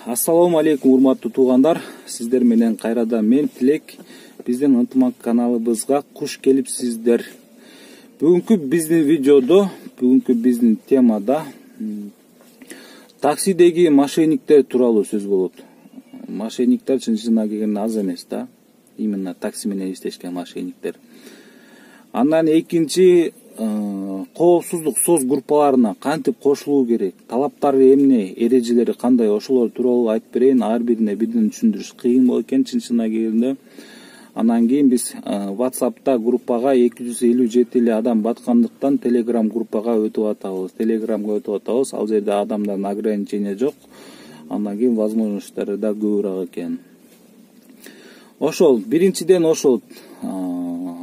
Ассаламу алейкум, урматтуу туугандар. Сиздер менен кайрадан мен Тилек. Биздин ынтымак каналыбызга куш келипсиздер. Бүгүнкү биздин темада таксидеги мошенниктер тууралуу сөз болот. Мошенниктер чынына келгенде аз эмес да. Именно такси менен иштешкен мошенниктер. Андан экинчи коопсуздук соц группаларына кантип кошулуу керек, талаптары эмне, эрежелери кандай, ошолор тууралуу айтып берейин. Ар бирине бирден түшүндүрүш кыйын болот экен чынына келгенде. Анан кийин биз WhatsApp'та группага 257 эле адам баткандыктан Telegram группага өтүп атабыз. Telegramга өтүп атабыз. Ал жерде адамдардын ограничения жок. Андан кийин возможностьтары да көбүрөөк экен. Ошол биринчиден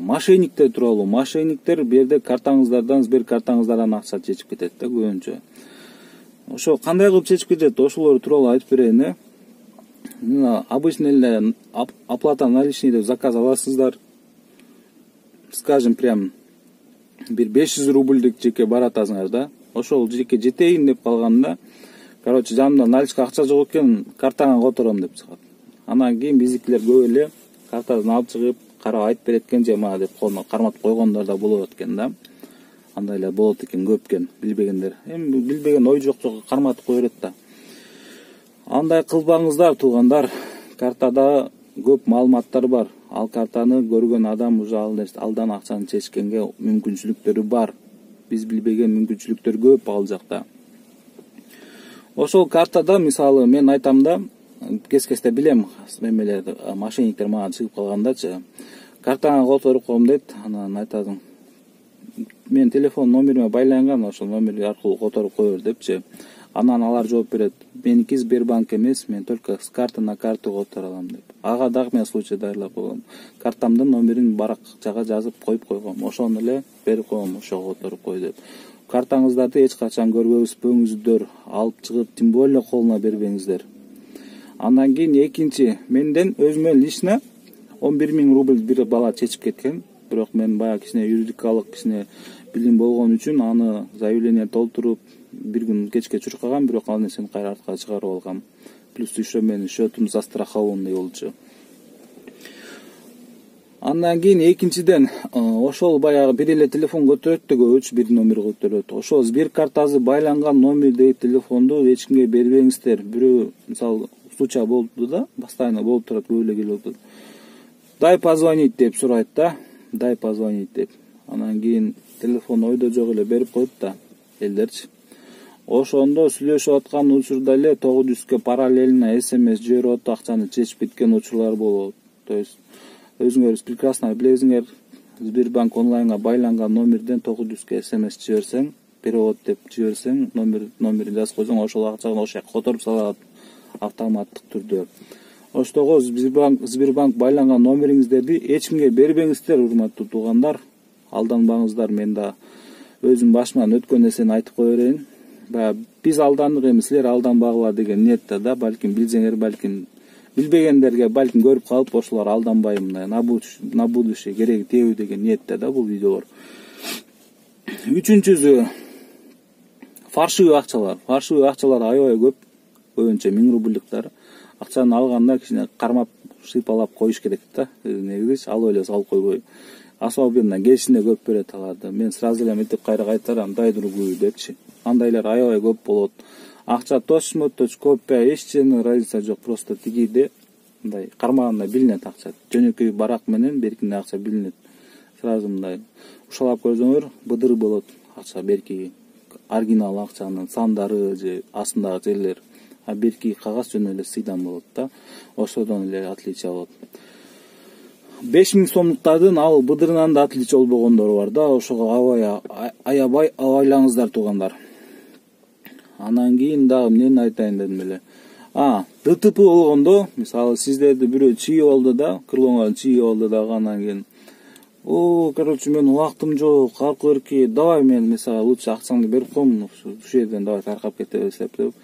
мошенниктер тууралуу. Мошенниктер бу жерде картаңыздардан, Сбер картаңыздардан акча чечип кетет да көбүнчө. Ошо кандай кылып чечип кетет, ошолор тууралуу айтып берейин. Обычно эле оплата наличный деп заказ аласыздар. Скажем, прям бир 500 рубльдик жеке баратасыңар да. Ошол жеке жетейин деп калганда, короче, жанымда наличка акча жок экен, картаңа котором деп чыгат. Анан кийин биздикилер көп эле картадан алып чыгып, карап айтып берет экен, же мага деп колуна карматып койгондор да болот экен да. Андай эле болот экен, көп экен, билбегендер. Эми билбеген ой жок карматып кое берет да. Андай кылбаңыздар, туугандар. Картада көп маалыматтар бар. Ал картаны көргөн адам уже алдан акчаны чечкенге мүмкүнчүлүктөрү бар. Биз билбеген мүмкүнчүлүктөр көп ал жакта. Ошол картада, мисалы, мен айтам да, кес-кесте билем, мемелерди, мошенниктер мага чыгып калгандачы. Картаңа которуп коем дейт, анан айтадым. Мен телефон номериме байланган, ошол номер аркылуу которуп кое бер депчи. Анан алар жооп берет. Меники Сбербанк эмес, мен только с карты на карту которо алам деп. Ага дагы мен случай дайырлап койгом. Картамдын номерин баракчага жазып коюп койгом. Ошону эле берип койгом, ошого которуп кой деп. Картаңыздарды эч качан көрбөңүздөр, алып чыгып, тем более колуна бербеңиздер. Андан кийин экинчи, менден өзүмө лично 11 000 рубль бир бала чечип кеткен. Бирок мен баягы кичине юридикалык кичине билим болгон үчүн аны заявление толтуруп бир күн кечке чуркагам, бирок ал нерсени кайра артка чыгарып алгам. Плюс еще менин счетум застрахованный болчу. Андан кийин экинчиден, ошол баягы бир эле телефон көтөрөт да көбүчө бир номер көтөрөт. Ошол Сбер картасы байланган номердеги телефонду эч кимге бербеңиздер. Бирөө, мисалы, случай болду да, постоянно болуп турат, көп эле келип атат. Дай позвонить деп сурайт да, дай позвонить деп. Анан кийин телефон ойдо жок эле берип коет да элдерчи. Ошондо сүйлөшүп аткан учурда эле 900 параллельно SMS жиберип акчаны чечип кеткен учурлар болот. То есть өзүңөр прекрасно билесиңер, Сбербанк онлайнга байланган номерден 900 SMS жиберсең, перевод деп жиберсең, номерин жазып койсоң, ошол акчаны ошо жака которуп салат автоматтык түрдө. Ошого Сбербанк байланган номериңиздерди эч кимге бербеңиздер, урматтуу туугандар. Алданбаңыздар, мен да өзүм башыман өткөн нерсени айтып кое берейин. Биз алдандык эми, силер алданбагыла деген ниетте да, балким билсеңер, балким билбегендерге балким көрүп калып, ошолор алданбай мындай на будущее кереги тийеби деген ниетте да бул видеолор. Үчүнчүсү, фаршивый акчалар. Фаршивый акчалар аябай көп, көбүнчө 1000 рубльдиктер. Акчаны алганда кичине кармап, шыйпалап коюш керек да. Негизи алып эле салып койбой. Особенно кечинде көп берет аларды. Мен сразу эле мынтип кайра кайтарам, дай другую депчи. Андайлар аябай көп болот. Акча точно копия, эч жерде разница жок, просто тигиде мындай кармаганда билинет акча. Жөнөкөй барак менен беркинде акча билинет. Сразу мындай ушалап көрсөңөр, быдыр болот акча берки. Оригинал акчанын сандары же астындагы жерлер. А берки кагаз жөн эле сыйдан болот да. Ошодон эле отличие болот. 5000 сомдуктардын ал быдырынан да отличие болбогондору бар да. Ошого аябай абайлаңыздар, туугандар. Анан кийин дагы эмнени айтайын дедим эле. ДТП болгондо, мисалы, сиздерди бирөө чийип алды да, крылоңо чийип алды дагы, анан кийин короче, мен убактым жок, аркы берки, давай мен, мисалы, лучше акчаңды берип коем, ушул жерден давай таркап кетебиз деп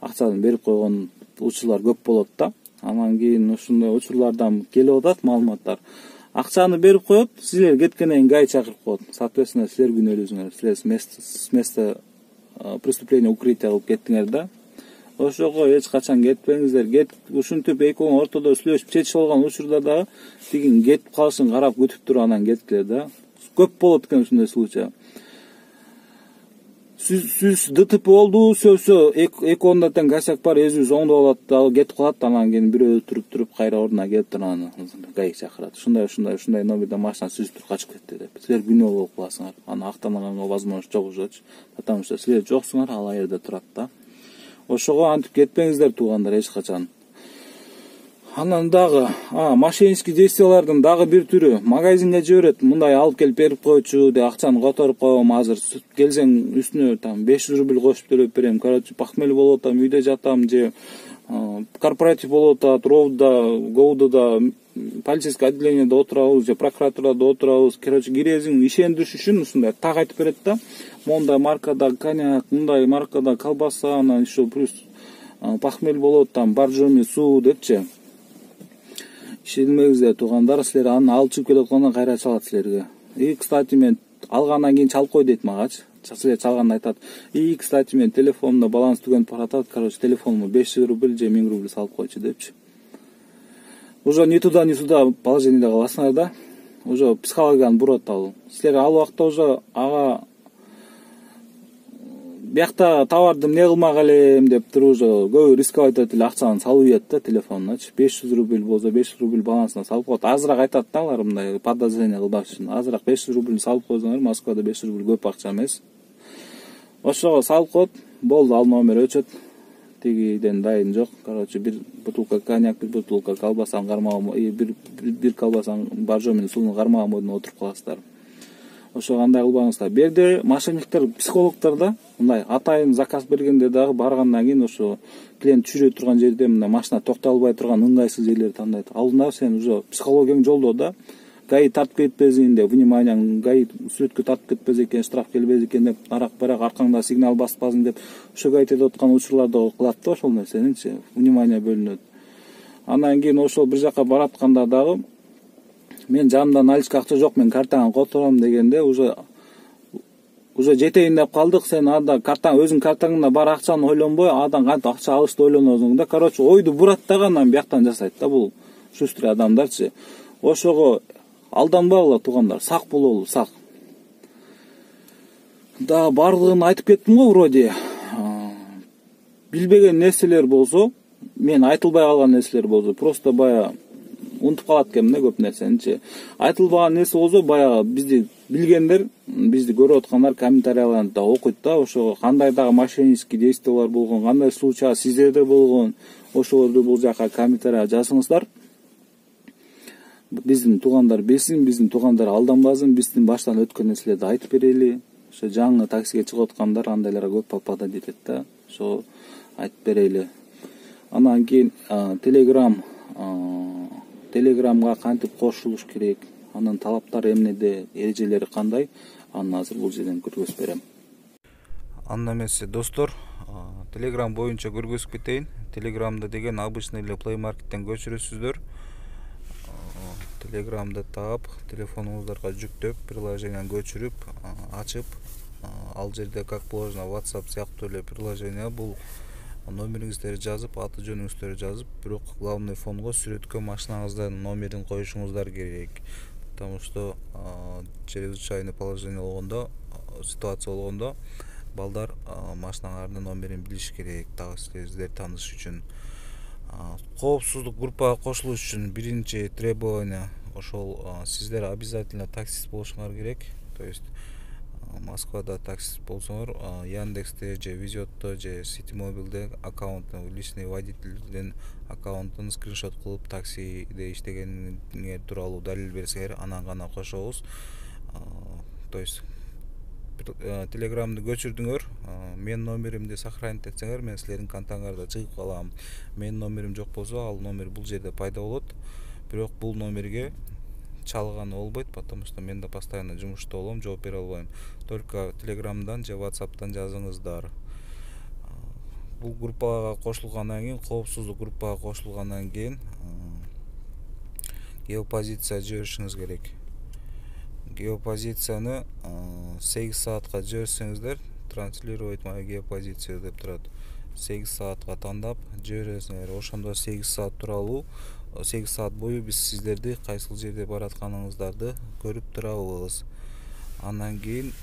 акчаны берип койгон учурлар көп болот да. Анан кийин ушундай учурлардан келип атат маалыматтар. Акчаны берип коет, силер кеткенден кийин гай чакырып коет. Соответственно, силер күнөөлүүсүңөр. Силер с места преступления укрытия кылып кеттиңер да. Ошого эч качан кетпеңиздер. Ушинтип экөө ортодо сүйлөшүп чечип алган учурда дагы тигин кетип калышын карап күтүп туруп анан кеткиле да. Көп болот экен ушундай случай. Сүз ДТП болду, сөзсө экөөндө тең косяк бар, өзүбүз оңдоп алат, дагы кетип калат, анан кийин бирөө туруп кайра ордуна келип туруп анан гаи чакырат. Ушундай номерде машина сүзүп туруп качып кетти деп. Силер күнөө болуп каласыңар. Аны актаганга возможность жок ужочу. Потому что силер жоксуңар, ал жерде турат да. Ошого антип кетпеңиздер туугандар эч качан. Анан дагы мошеннический действиялардын дагы бир түрү магазинге жиберет. Мындай алып келип берип койчу, деп акчаны которуп коем, азыр келсең үстүнө там 500 рубль кошуп төлөп берем. Короче, похмель болуп атам, үйдө жатам же корпоратив болуп атат, ровда, говдуда, полицейский отделениеде отурабыз же прокуратурада отурабыз. Короче, кирезиң ишендириш үчүн ушундай так айтып берет да. Мондай маркада коньяк, мындай маркада колбаса, анан еще плюс похмель болот, там боржоми суу депчи. Ишенбеңиздер туугандар, силер аны алып чыгып келип атканда кайра чалат силерге. И, кстати, мен алгандан кийин чалып кой дейт магачы. Силер чалганда айтат. И, кстати, мен телефонумда баланс түгөнүп баратат. Короче, телефонума 500 рубль же 1000 рубль салып койчу депчи. Уже ни туда положениеде каласыңар да. Уже психологияны бурат ал. Силер ал убакта уже ага биякта товарды эмне кылмак элем деп туруп уже көбү рисковать этип акчаны салып ийет да телефонуначы. 500 рубль болсо 500 рубль балансына салып коет. Азыраак айтат да алар мындай подозрение кылбаш үчүн. Азыраак 500 рубль салып койсоңор, Москвада 500 рубль көп акча эмес. Ошого салып коет, болду, ал номер өчөт. Тигиден дайын жок. Короче, бир бутылка коньяк, бир бутылка колбасаны кармаган, бир колбасаны боржомини сууну кармаган бойдон отуруп каласыздар. Ошо кандай кылбаңыздар. Бу жерде мошенниктер, психологдор да мындай атайын заказ бергенде дагы баргандан кийин ошо клиент жүрө турган жерде мындай машина токтой албай турган ыңгайсыз жерлерди тандайт. Алдында сен уже психологияң жолдо да. ГАИ тартып кетпесин деп, вниманияң ГАИ сүрөткө тартып кетпес экен, штраф келбес экен деп, барак аркаңда сигнал баспасын деп, ошо айтып аткан учурларда кылат да ошол нерсеничи, внимание бөлүнөт. Андан кийин ошол бир жака баратканда дагы мен жанымда наличка акча жок, мен картаңа котором дегенде уже жетейин деп калдык. Сен анда өзүң картаңда бар акчаны ойлонбой, адан кантип акча алышты ойлоносуң да. Короче, ойду бурат дагы анан бияктан жасайт да бул шустрый адамдарчы. Ошого алданбагыла туугандар, сак бололу, сак. Да барлыгын айтып кеттим го вроде. Билбеген нерселер болсо, мен айтылбай калган нерселер болсо, просто бая унутуп калат экенмин да көп нерсеничи. Айтылбаган нерсе болсо, баягы бизди билгендер, бизди көрүп аткандар комментарияларда окуйт да, ошо кандай дагы мошеннический действиялар болгон, кандай случай сиздерде болгон, ошолорду бул жака комментария жазыңыздар. Биздин туугандар билсин, биздин туугандар алданбасын, биздин баштан өткөн нерселерди айтып берели. Ошо жаңы таксиге чыгып аткандар андайларга көп попадать этет да. Ошо айтып берели. Анан кийин Телеграмга кантип кошулуш керек, анын талаптары эмнеде, эрежелери кандай, аны азыр бул жерден көргөзүп берем. Анда эмесе достор, Telegram боюнча көргөзүп кетейин. Telegramда деген обычный эле Play Market'тен көчүрөсүздөр. Telegramды таап, телефонуңуздарга жүктөп, приложениени көчүрүп, ачып, ал жерде как положено WhatsApp сыяктуу эле приложение, бул номериңиздерди жазып, аты жөнүңүздөрдү жазып, бирок главный фонго сүрөткө машинаңыздын номерин коюшуңуздар керек. Потому что чрезвычайный положение болгондо, ситуация болгондо балдар машинаңардын номерин билиш керек, дагы сиздерди тааныш үчүн. Коопсуздук группага кошулуш үчүн биринчи требование ошол сиздер обязательно таксист болушуңар керек. То есть Москвада таксист болсоңор, Яндексте же Везетто же Ситимобилде аккаунттун, личный водительдин аккаунтун скриншот кылып таксиде иштегениңер тууралуу далил берсеңер, анан гана кошобуз. То есть Телеграмды көчүрдүңөр, мен номеримди сохранить этсеңер, мен силердин контактыңарда чыгып калам. Менин номерим жок болсо, ал номер бул жерде пайда болот. Бирок бул номерге чалганы болбойт, потому что мен да постоянно жумушта болом, жооп бере албайм. Только Телеграмдан же WhatsApp'тан жазыңыздар. Бул группага кошулгандан кийин, коопсуздук группага кошулгандан кийин геопозиция жиберишиңиз керек. Геопозицияны 8 саатка жиберсеңиздер, транслировать мою геопозицию деп турат. 8 саатка тандап жибересиңер. Ошондо 8 саат тууралуу 8 саат бою биз сиздерди кайсыл жерде баратканыңыздарды көрүп турабыз. Андан кийин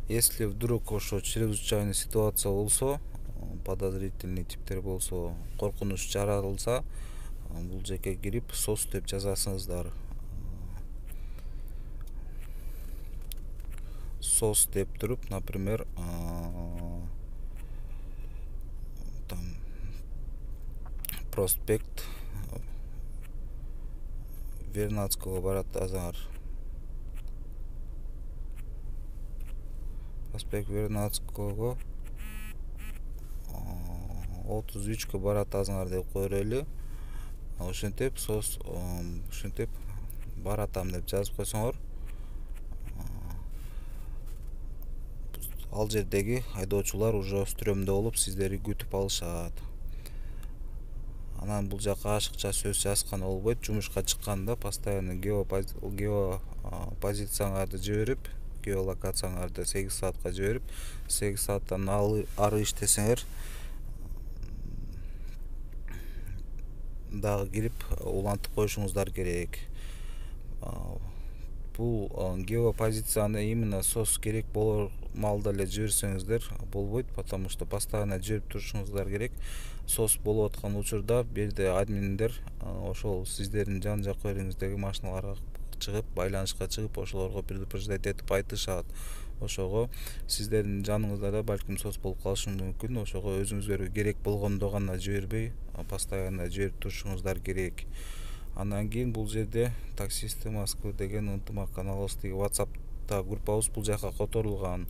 если вдруг ошо чрезвычайный ситуация болсо, подозрительный типтер болсо, коркунуч жаралса, бул жерге кирип SOS деп жазасыңыздар. SOS деп туруп, например, там проспект Вернадского баратасыңар. Проспект Вернадского 33-кө баратасыңар деп койрелі. Ошентип SOS ошентип баратам деп жазып койсоңор, ал жердеги айдоочулар уже стрёмдө болуп сиздерди күтүп алышат. Анан бул жака ашыкча сөз жазган болбойт. Жумушка чыкканда постоянно геопозицияңарды жиберип, геолокацияңарды 8 саатка жиберип, 8 сааттан ары иштесеңер дагы кирип улантып коюшуңуздар керек. Бул геопозицияны именно SOS керек болор маалда эле жиберсеңиздер болбойт, потому что постоянно жиберип турушуңуздар керек. SOS болуп аткан учурда берде админдер ошол сиздердин жан жак жериңиздеги машиналарга чыгып, байланышка чыгып, ошолорго предупреждать этип айтышат. Ошого сиздердин жаныңыздарда балким SOS болуп калышы мүмкүн. Ошого өзүңүзгөргө керек болгондо гана жибербей, постоянно жиберип турушуңуздар керек. Андан кийин бул жерде таксисты Москвы деген ынтымак каналыбыз деген WhatsApp'та группабыз бул жака которулган.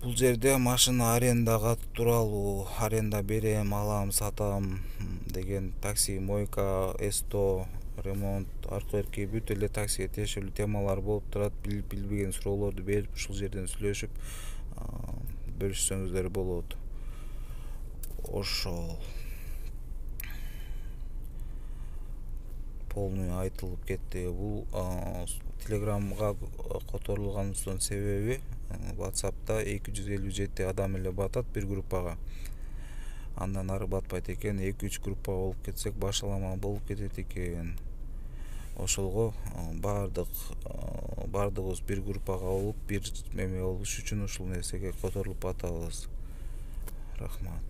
Бул жерде машина арендага тууралуу, аренда берем, алам, сатам деген такси, мойка, эсто, ремонт, аркы-берки бүт эле таксиге тиешелүү темалар болуп турат. Билбеген суроолорду берип, ушул жерден сүйлөшүп бөлүшсөңүздөр болот. Ошол полный айтылып кетти. Бул Телеграмга которулганыбыздын себеби WhatsApp'та 257 адам эле батат бир группага. Андан ары батпайт экен. 2-3 группа болуп кетсек башалама болуп кетет экен. Ошолго бардыгыбыз бир группага болуп, бир эме болуш үчүн ушул нерсеге которулуп атабыз. Рахмат.